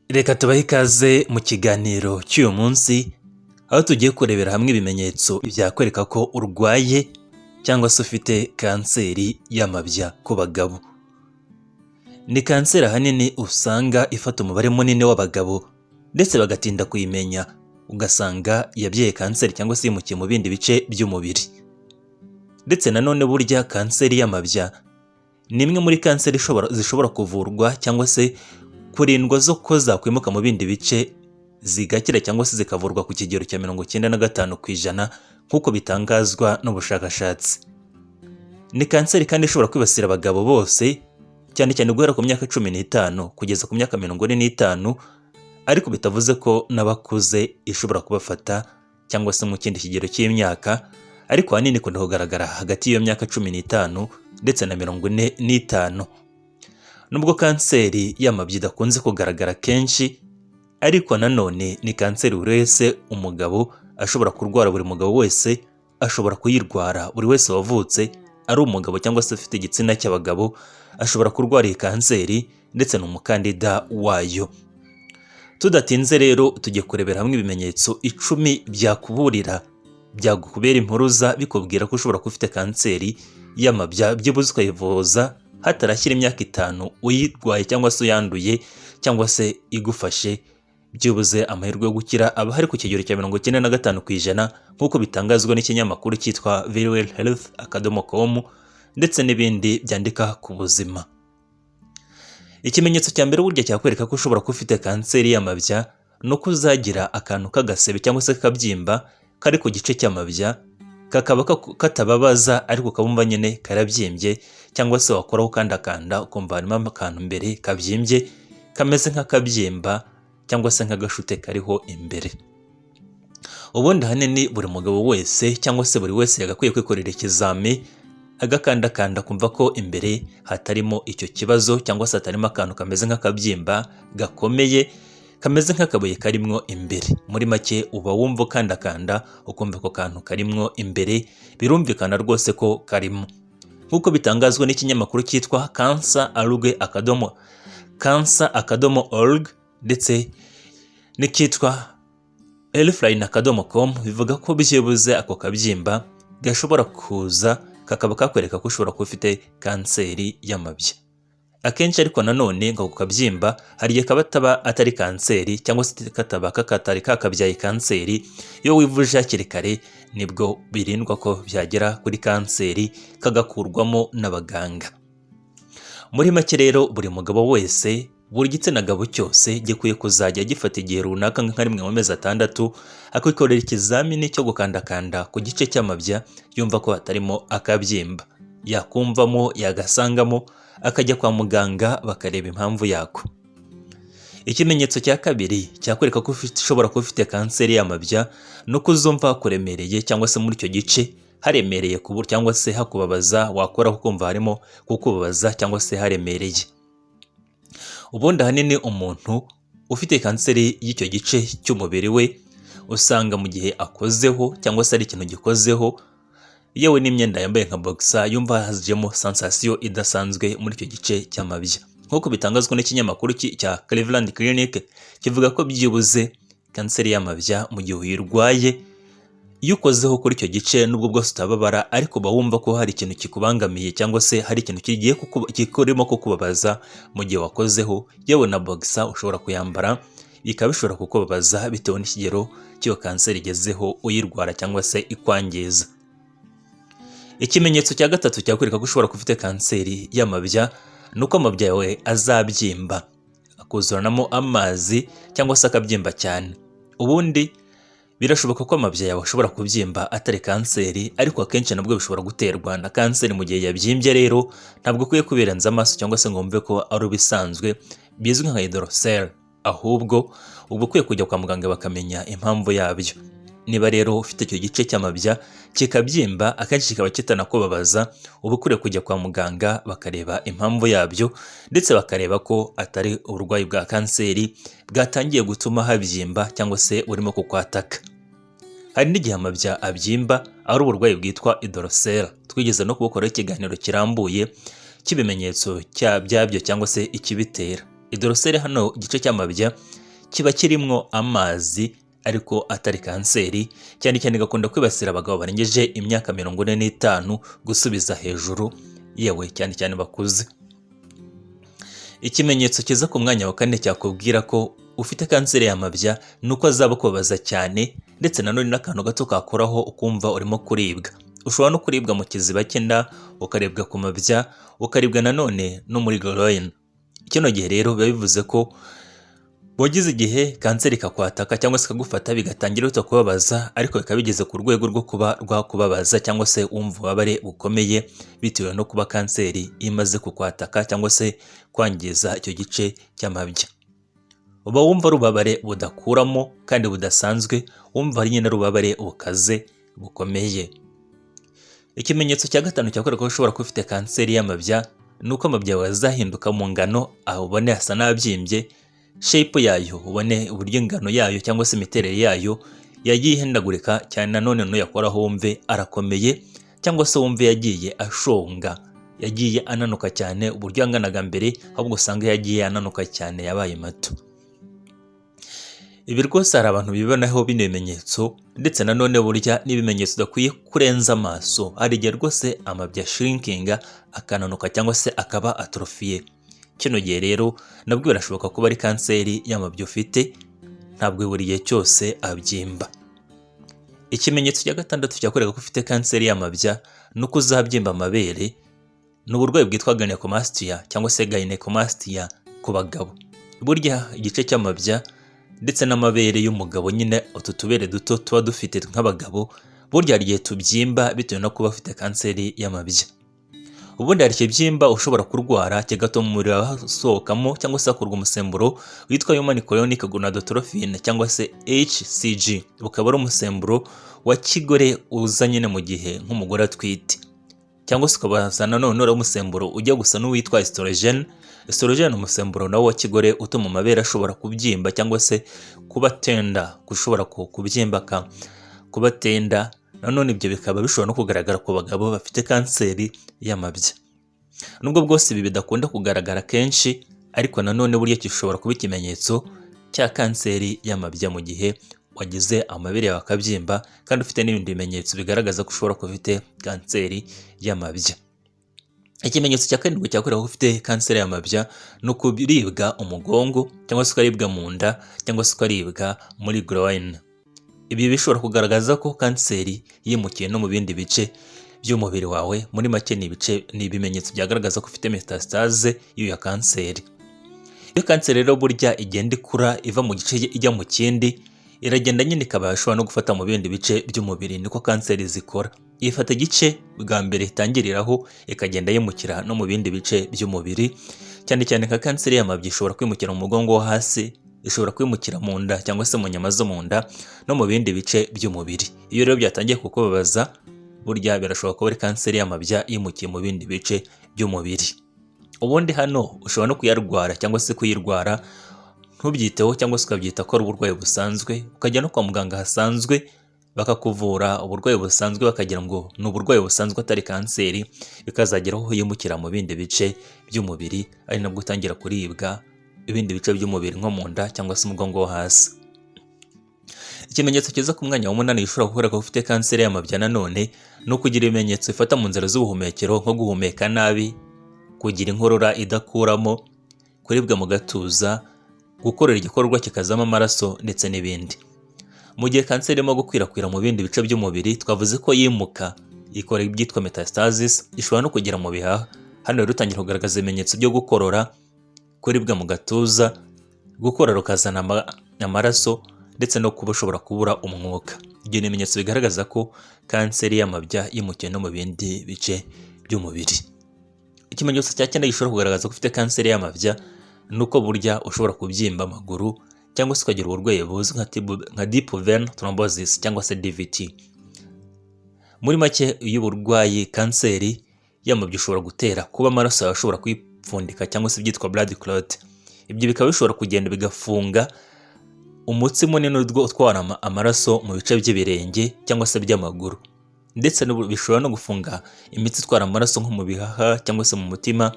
Reka tubahe ikaze mu kiganiro cy'uyu munsi, aho tugiye kurebera hamwe ibimenyetso byakwereka ko urwaye cyangwa se ufite kanseri y'amabya ku bagabo. Ni kanseri ahanini usanga ifata umubare munini w'abagabo ndetse bagatinda kuyimenya, ugasanga yabyaye kanseri cyangwa se yimukiye mu bindi bice by'umubiri. Ndetse nanone burya kanseri y'amabya ni imwe muri kanseri zishobora kuvurwa cyangwa se kurindwa zo ko zakwimuka mu bindi bice zigakira cyangwa se zikavurwa ku kigero cya 95% nk'uko bitangazwa n'ubushakashatsi. Ni kanseri kandi ishobora kwibasira abagabo bose, cyane cyane guhera ku myaka 15 kugeza ku myaka 45, ariko bitavuze ko n'abakuze ishobora kubafata cyangwa se mu kindi kigero cy'imyaka, ariko ahanini ikunda kugaragara hagati y'iyo myaka 15 ndetse na 45. Nubwo kanseri y'amabya idakunze kugaragara kenshi, ariko nanone ni kanseri buri wese umugabo ashobora kurwara. Buri mugabo wese ashobora kuyirwara, buri wese wavutse ari umugabo cyangwa se ufite igitsina cy'abagabo ashobora kurwara iyi kanseri ndetse n'umukandida wayo. Tudatinze rero tujye kurebera hamwe ibimenyetso 10 byakuburira, byagukubera impuruza bikubwira ko ushobora kuba ufite kanseri y'amabya, byibuze ukayivuza hatarashyira imyaka 5 uyirwaye cyangwa se uyanduye cyangwa se igufashe. Byibuze amahirwe yo gukira aba hari ku kigero cya 95% nk'uko bitangazwa n'ikinyamakuru cyitwa verywellhealth.com ndetse n'ibindi byandika ku buzima. Ikimenyetso cya mbere burya cyakwereka ko ushobora kuba ufite kanseri y'amabya no kuzagira akantu k'agasebe cyangwa se kabyimba kari ku gice cy'amabya, kakaba katababaza ariko kabumva nyine karabyimbye, cyangwa se wakoraho ukandakanda ukumva harimo akantu mbere kabyimbye kameze nk'akabyimba cyangwa se nk'agashute kariho imbere. Ubundi hanini buri mugabo wese cyangwa se buri wese yagakwiye kwikorera ikizami agakandakanda kumva ko imbere hatarimo icyo kibazo cyangwa se hatarimo akantu kameze nk'akabyimba gakomeye kameze nk'akabuye karimwo imbere. Muri make uba wumva ukandakanda ukumva ko kantu karimwo imbere, birumvikana rwose ko karimo. Nk'uko bitangazwa n'ikinyamakuru cyitwa cancer.org ndetse n'icyitwa healthline.com, bivuga ko byibuze ako kabyimba gashobora kuza kakaba kakwereka ko ushobora kuba ufite kanseri y'amabya. Akenshi ariko nanone ngo kabyimba hari igihe kaba atari kanseri cyangwa se kataba kakatari kakabyaye kanseri. Iyo wivuje hakiri kare nibwo birindwa ko byagera kuri kanseri kagakurwamo n'abaganga. Muri make rero buri mugabo wese, buri gitsina gabo cyose gikwiye kuzajya gifata igihe runaka nka rimwe mu mezi 6 akikorera ikizamini cyo gukandakanda ku gice cy'amabya yumva ko hatarimo akabyimba. Yakumvamo yagasangamo akajya kwa muganga bakareba impamvu yako. Ikimenyetso cya kabiri cyakwereka ko ushobora kuba ufite kanseri y'amabya no kuzumva hakuremereye cyangwa se muri icyo gice haremereye kubura cyangwa se hakubabaza, wakoraho ukumva harimo kukubabaza cyangwa se haremereye. Ubundi ahanini umuntu ufite kanseri y'icyo gice cy'umubiri we usanga mu gihe akozeho cyangwa se ari ikintu gikozeho, yewe n'imyenda yambaye nka boxer yumva hazijemo sensation idasanzwe muri icyo gice cy'amabya. Nk'uko bitangazwa n'ikinyamakuru cya Cleveland Clinic kivuga ko byibuze kanseri y'amabya mu gihe uyirwaye, iyo ukozeho kuri icyo gice nubwo bwose utababara, ariko bawumva ko hari ikintu kikubangamiye cyangwa se hari ikintu kigiye kikurimo kukubabaza mu gihe wakozeho, yewe na boxer ushobora kuyambara bikaba bishobora kukubabaza bitewe n'ikigero cy'iyo kanseri igezeho uyirwara cyangwa se ikwangiza. Ikimenyetso cya gatatu cyakwereka ko ushobora kuba ufite kanseri y'amabya nuko amabya yawe azabyimba akuzuranamo amazi cyangwa se akabyimba cyane. Ubundi birashoboka ko amabya yawe ashobora kubyimba atari kanseri, ariko akenshi nabwo bishobora guterwa na kanseri mu gihe yabyimbye. Rero ntabwo ukwiye kubirenza amaso cyangwa se ngo wumve ko ari ubisanzwe bizwi nka hydrocele, ahubwo uba ukwiye kujya kwa muganga bakamenya impamvu yabyo. Niba rero ufite icyo gice cy'amabya kikabyimba akenshi kikaba kitanakubabaza, uba ukwiye kujya kwa muganga bakareba impamvu yabyo ndetse bakareba ko atari uburwayi bwa kanseri bwatangiye gutuma habyimba cyangwa se urimo kukwataka. Hari n'igihe amabya abyimba ari uburwayi bwitwa hydrocele, twigeze no kubukoraho ikiganiro kirambuye cy'ibimenyetso byabyo cyangwa se ikibitera. Hydrocele hano igice cy'amabya kiba kirimo amazi ariko atari kanseri, cyane cyane gakunda kwibasira abagabo barengeje imyaka 45 gusubiza hejuru, yewe cyane cyane bakuze. Ikimenyetso kiza ku mwanya wa 4 cyakubwira ko ufite kanseri y'amabya nuko azaba kubabaza cyane, ndetse nanone n'akantu gato kakoraho ukumva urimo kuribwa. Ushobora no kuribwa mu kiziba cy'inda, ukaribwa ku mabya, ukaribwa nanone no muri groin. Kino gihe rero biba bivuze ko wagize igihe kanseri kakwataka cyangwa se kagufata bigatangira kubabaza, ariko bikaba bigeze ku rwego rwo kuba rwakubabaza cyangwa se wumva ububabare bukomeye bitewe no kuba kanseri imaze kukwataka cyangwa se kwangiza icyo gice cy'amabya. Uba wumva rubabare budakuramo kandi budasanzwe, wumva ari nyine rubabare bukaze bukomeye. Ikimenyetso cya 5 cyakwereka ko ushobora kuba ufite kanseri y'amabya nuko amabya yawe azahinduka mu ngano, aho ubone asa n'abyimbye, shape yayo ubone uburyo ingano yayo cyangwa se imiterere yayo yagiye ihendagurika cyane, nanone nuyakoraho wumve arakomeye cyangwa se wumve yagiye ashonga, yagiye ananuka cyane uburyo anganaga mbere, ahubwo usanga yagiye ananuka cyane yabaye mato. Ibi rwose hari abantu bibonaho bino bimenyetso, ndetse nanone burya n'ibimenyetso udakwiye kurenza amaso. Hari igihe rwose amabya shrinkinga akananuka cyangwa se akaba atrophiye. Kino gihe rero nabwo birashoboka kuba ari kanseri y'amabya ufite, ntabwo buri gihe cyose abyimba. Ikimenyetso cya 6 cyakwereka ko ufite kanseri y'amabya nuko uzabyimba amabere, n'uburwayi bwitwa gynecomastia cyangwa se gynecomastia ku bagabo. Burya igice cy'amabya ndetse n'amabere y'umugabo, nyine utu tubere duto tuba dufite nk'abagabo, burya hari igihe tubyimba bitewe no kuba ufite kanseri y'amabya. Ubundi hari ikibyimba ushobora kurwara kigatuma umubiri wasohokamo cyangwa se hakorwa umusemburo witwa human chorionic gonadotrophin cyangwa se HCG, ukaba ari umusemburo wa kigore uza nyine mu gihe nk'umugore atwite, cyangwa se ukabaza nanone umusemburo ujya gusa n'uwitwa estrogen. Estrogen umusemburo nawo wa kigore utuma amabere ashobora kubyimba cyangwa se kuba tenda, gushobora kubyimba kuba tenda. Nanone ibyo bikaba bishobora no kugaragara ku bagabo bafite kanseri y'amabya. Nubwo bwose ibi bidakunda kugaragara kenshi, ariko nanone burya gishobora kuba ikimenyetso cya kanseri y'amabya mu gihe wagize amabere yawe akabyimba kandi ufite n'ibindi bimenyetso bigaragaza ko ushobora kuba ufite kanseri y'amabya. Ikimenyetso cya 7 cyakwereka ko ufite kanseri y'amabya ni ukuribwa umugongo cyangwa se ukaribwa mu nda cyangwa se ukaribwa muri groin. Ibi bishobora kugaragaza ko kanseri yimukiye no mu bindi bice by'umubiri wawe. Muri make ni ibimenyetso byagaragaza ko ufite metastase y'iyo kanseri. Iyo kanseri rero burya igenda ikura iva mu gice ijya mu kindi, iragenda nyine ikaba ishobora no gufata mu bindi bice by'umubiri, niko kanseri zikora. Ifata igice bwa mbere itangiriraho ikagenda yimukira no mu bindi bice by'umubiri, cyane cyane nka kanseri y'amabya ishobora kwimukira mu mugongo wo hasi, ishobora kwimukira mu nda cyangwa se mu nyama zo mu nda no mu bindi bice by'umubiri. Iyo rero byatangiye kukubabaza, burya birashoboka ko ari kanseri y'amabya yimukiye mu bindi bice by'umubiri. Ubundi hano ushobora no kuyarwara cyangwa se kuyirwara ntubyiteho cyangwa se ukabyita ko ari uburwayi busanzwe, ukajya no kwa muganga hasanzwe bakakuvura uburwayi busanzwe, bakagira ngo ni uburwayi busanzwe atari kanseri, bikazageraho yimukira mu bindi bice by'umubiri, ari nabwo utangira kuribwa ibindi bice by'umubiri nko mu nda cyangwa se umugongo wo hasi. Ikimenyetso kiza ku mwanya wa 8 gishobora kukwereka ko ufite kanseri y'amabya nanone ni ukugira ibimenyetso bifata mu nzira z'ubuhumekero nko guhumeka nabi, kugira inkorora idakuramo, kuribwa mu gatuza, gukorera igikorwa kikazamo amaraso ndetse n'ibindi. Mu gihe kanseri irimo gukwirakwira mu bindi bice by'umubiri, twavuze ko yimuka ikora ibyitwa metastasis, ishobora no kugera mu bihaha. Hano rero utangira kugaragaza ibimenyetso byo gukorora, kuribwa mu gatuza, gukorora ukazana amaraso ndetse no kuba ushobora kubura umwuka. Ibyo ni ibimenyetso bigaragaza ko kanseri y'amabya yimukiye no mu bindi bice by'umubiri. Ikimenyetso cya 9 gishobora kugaragaza ko ufite kanseri y'amabya nuko burya ushobora kubyimba amaguru cyangwa se ukagira uburwayi buzwi nka deep vein thrombosis cyangwa se DVT. Muri make iyo uburwayi kanseri y'amabya ushobora gutera kuba amaraso yawe ashobora kwipfundika cyangwa se ibyitwa blood clot. Ibyo bikaba bishobora kugenda bigafunga umutsi munini utwara amaraso mu bice by'ibirenge cyangwa se by'amaguru, ndetse bishobora no gufunga imitsi itwara amaraso nko mu bihaha cyangwa se mu mutima.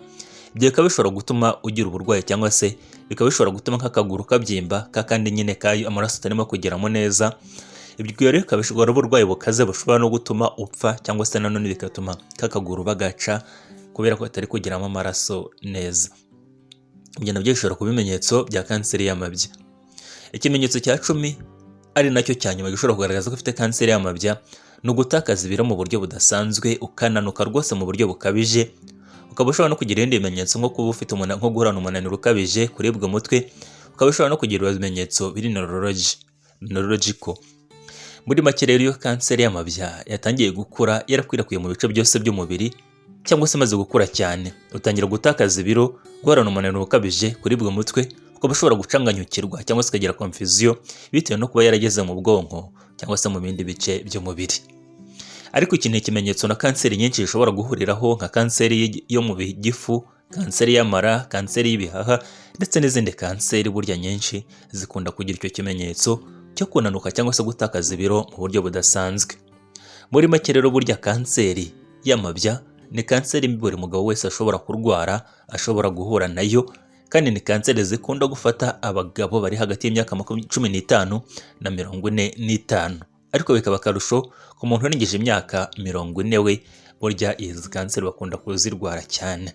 ibyo bikaba bishobora gutuma ugira uburwayi cyangwa se bikaba bishobora gutuma nk'akaguru kabyimba kakandi nyine kayo amaraso atarimo kugeramo neza. Ibyo rero bikaba bishobora uburwayi bukaze bushobora no gutuma upfa cyangwa se nanone bigatuma kakaguru bagaca kubera ko atari kugeramo amaraso neza. Ibyo nabyo bishobora kuba ibimenyetso bya kanseri y'amabya. Ikimenyetso cya 10 ari nacyo cya nyuma gishobora kugaragaza ko ufite kanseri y'amabya ni ugutakaza ibiro mu buryo budasanzwe, ukananuka rwose mu buryo bukabije. Ukaba ushobora no kugira ibindi bimenyetso nko kuba ufite nko guhorana umunaniro ukabije, kuribwa umutwe. Ukaba ushobora no kugira ibimenyetso biri neurological. Muri make rero iyo kanseri y'amabya yatangiye gukura yarakwirakwiye mu bice byose by'umubiri cyangwa se maze gukura cyane, utangira gutakaza ibiro, guhorana umunaniro ukabije, kuribwa umutwe. Ukaba ushobora gucanganyukirwa cyangwa se ukagira confusion bitewe no kuba yarageze mu bwonko cyangwa se mu bindi bice by'umubiri. Ariko iki ni ikimenyetso na kanseri nyinshi zishobora guhuriraho nka kanseri yo mu gifu, kanseri y'amara, kanseri y'ibihaha ndetse n'izindi kanseri burya nyinshi zikunda kugira icyo kimenyetso cyo kunanuka cyangwa se gutakaza ibiro mu buryo budasanzwe. Muri make rero burya kanseri y'amabya ni kanseri buri mugabo wese ashobora kurwara, ashobora guhura nayo, kandi ni kanseri zikunda gufata abagabo bari hagati y'imyaka 15 na 45. Ariko bikaba akarusho ku muntu urengeje imyaka 40 we burya izi kanseri bakunda kuzirwara cyane.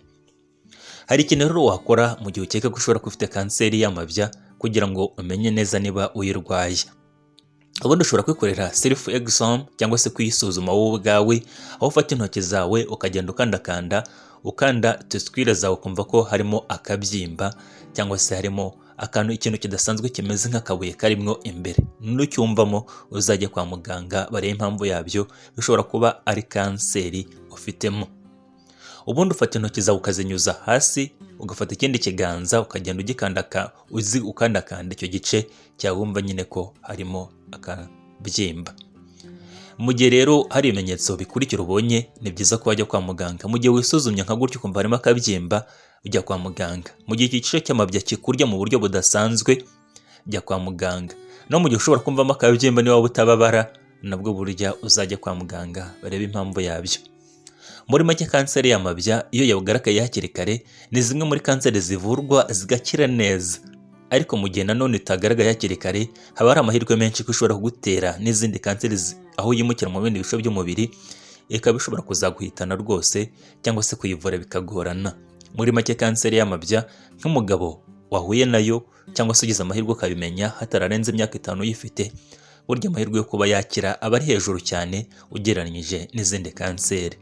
Hari ikintu rero wakora mu gihe ukeka ko ushobora kuba ufite kanseri y'amabya kugira ngo umenye neza niba uyirwaye. Ubundi ushobora kwikorera self exam cyangwa se kuyisuzuma wowe ubwawe, aho ufata intoki zawe ukagenda ukanda testicule zawe ukumva ko harimo akabyimba cyangwa se harimo ikintu kidasanzwe kimeze nk'akabuye karimwo imbere. Nucyumvamo uzajya kwa muganga barebe impamvu yabyo, bishobora kuba ari kanseri ufitemo. Ubundi ufata intoki zawe ukazinyuza hasi, ugafata ikindi kiganza ukagenda ukandakanda icyo gice cyawumva nyine ko harimo akabyimba. Mu gihe rero hari ibimenyetso bikurikira ubonye, ni byiza ko wajya kwa muganga. Mu gihe wisuzumye nka gutyo ukumva harimo akabyimba, ujya kwa muganga. Mu gihe igice cy'amabya kikurya mu buryo budasanzwe, jya kwa muganga. No mu gihe ushobora kumvamo akabyimba niba utababara, nabwo burya uzajya kwa muganga barebe impamvu yabyo. Muri make kanseri y'amabya iyo yagaragaye hakiri kare ni zimwe muri kanseri zivurwa zigakira neza. Ariko mu gihe nanone itagaragaye hakiri kare, haba hari amahirwe menshi ko ishobora kugutera n'izindi kanseri aho yimukira mu bindi bice by'umubiri, ikaba ishobora kuzaguhitana rwose cyangwa se kuyivura bikagorana. Muri make kanseri y'amabya nk'umugabo wahuye nayo cyangwa se ugize amahirwe ukabimenya hatararenze imyaka 5 uyifite, burya amahirwe yo kuba yakira aba ari hejuru cyane ugereranyije n'izindi kanseri.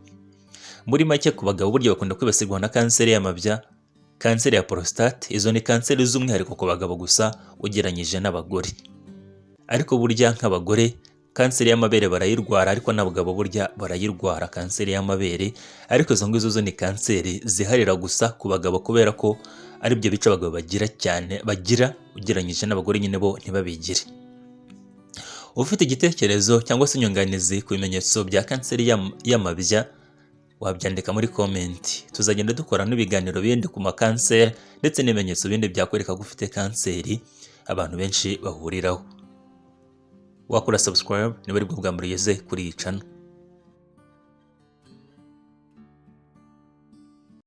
Muri make ku bagabo burya bakunda kwibasirwa na kanseri y'amabya, kanseri ya prostate. Izo ni kanseri z'umwihariko ku bagabo gusa ugereranyije n'abagore. Ariko burya nk'abagore kanseri y'amabere barayirwara, ariko n'abagabo burya barayirwara kanseri y'amabere. Ariko izo ngizo zo ni kanseri ziharira gusa ku bagabo kubera ko ari byo bice abagabo bagira ugereranyije n'abagore nyine bo ntibabigire. Ufite igitekerezo cyangwa se inyunganizi ku bimenyetso bya kanseri y'amabya, wabyandika muri comment. Tuzagenda dukora n'ibiganiro bindi ku makanseri ndetse n'ibimenyetso bindi byakwereka ko ufite kanseri abantu benshi bahuriraho. Wakora subscribe niba ari bwo bwa mbere ugeze kuri iyi channel.